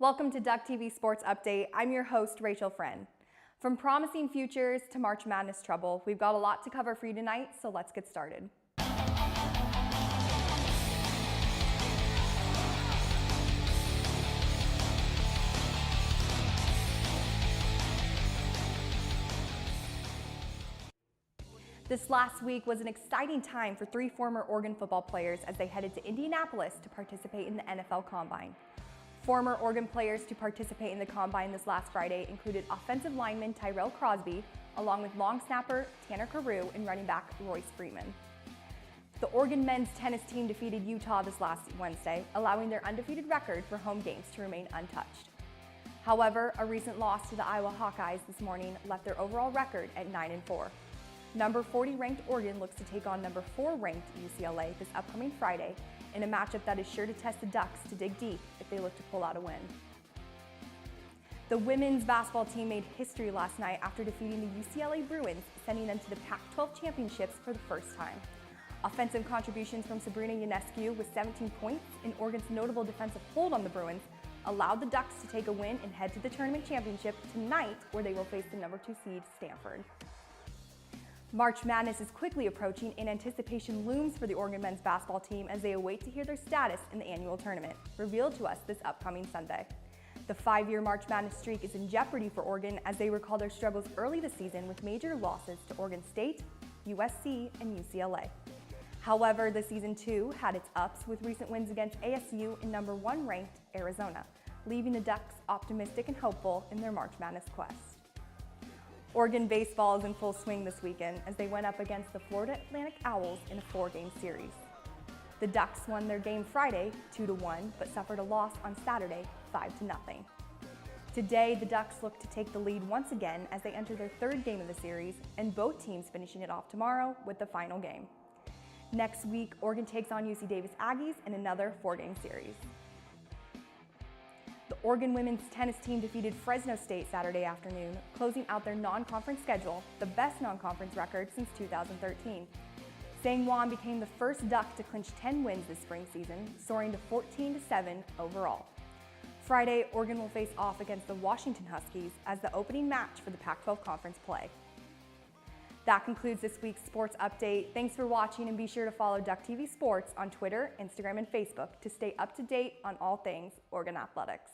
Welcome to Duck TV Sports Update. I'm your host, Rachel Friend. From promising futures to March Madness trouble, we've got a lot to cover for you tonight, so let's get started. This last week was an exciting time for three former Oregon football players as they headed to Indianapolis to participate in the NFL Combine. Former Oregon players to participate in the Combine this last Friday included offensive lineman Tyrell Crosby, along with long snapper Tanner Carew and running back Royce Freeman. The Oregon men's tennis team defeated Utah this last Wednesday, allowing their undefeated record for home games to remain untouched. However, a recent loss to the Iowa Hawkeyes this morning left their overall record at 9-4. Number 40 ranked Oregon looks to take on number 4 ranked UCLA this upcoming Friday in a matchup that is sure to test the Ducks to dig deep if they look to pull out a win. The women's basketball team made history last night after defeating the UCLA Bruins, sending them to the Pac-12 championships for the first time. Offensive contributions from Sabrina Ionescu with 17 points and Oregon's notable defensive hold on the Bruins allowed the Ducks to take a win and head to the tournament championship tonight, where they will face the number 2 seed Stanford. March Madness is quickly approaching and anticipation looms for the Oregon men's basketball team as they await to hear their status in the annual tournament, revealed to us this upcoming Sunday. The 5-year March Madness streak is in jeopardy for Oregon as they recall their struggles early this season with major losses to Oregon State, USC, and UCLA. However, the season 2 had its ups with recent wins against ASU and number 1 ranked Arizona, leaving the Ducks optimistic and hopeful in their March Madness quest. Oregon baseball is in full swing this weekend as they went up against the Florida Atlantic Owls in a 4-game series. The Ducks won their game Friday 2-1, but suffered a loss on Saturday 5-0. Today, the Ducks look to take the lead once again as they enter their 3rd game of the series, and both teams finishing it off tomorrow with the final game. Next week, Oregon takes on UC Davis Aggies in another 4-game series. The Oregon women's tennis team defeated Fresno State Saturday afternoon, closing out their non-conference schedule, the best non-conference record since 2013. Sang Won became the first Duck to clinch 10 wins this spring season, soaring to 14-7 overall. Friday, Oregon will face off against the Washington Huskies as the opening match for the Pac-12 conference play. That concludes this week's sports update. Thanks for watching, and be sure to follow Duck TV Sports on Twitter, Instagram, and Facebook to stay up to date on all things Oregon athletics.